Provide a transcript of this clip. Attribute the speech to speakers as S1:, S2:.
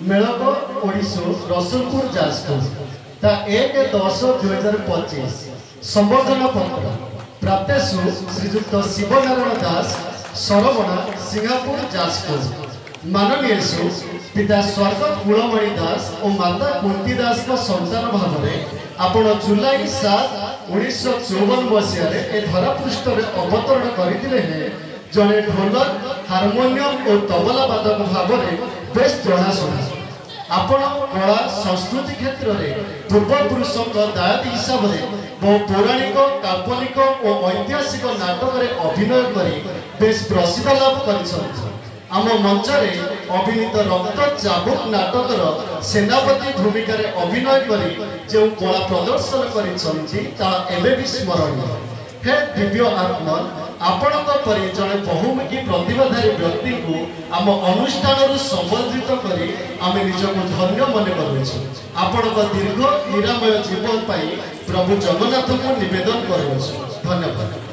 S1: मेलक ओडिशा रसुलपुर जाजपुर ता 1-10-2025 संबोधन पत्र प्राप्तेषु श्रीजुक्त शिवनारायण दास सरवणा सिंगापुर जाजपुर माननीयु पिता स्वर्गत कुलमणि दास और माता कुंती दास का संतान भाव में आपण जुलाई 7 1954 मसीह ए धरापृष्ठ अवतरण करते जड़े ढोलक हारमोनियम और तबला वादक भाव में बेस जनाशुना आपण कला संस्कृति क्षेत्र में पूर्वपुरुष दायती हिसाब से बहु पौराणिक काल्पनिक और ऐतिहासिक नाटक में अभिनय कर बेस प्रसिद्ध लाभ कर आम मंचरे अभिनीत रक्त चाबुक नाटकर सेनापति भूमिका अभिनय कर जो कला प्रदर्शन कर स्मरणीय हे दिव्य आत्मा आपण जड़े बहुमुखी प्रतिभाधारी व्यक्ति को आम अनुष्ठान संबंधित कर आम निजक धन्य मन कर दीर्घ निरामय जीवन प्रभु जगन्नाथ को निवेदन कर धन्यवाद।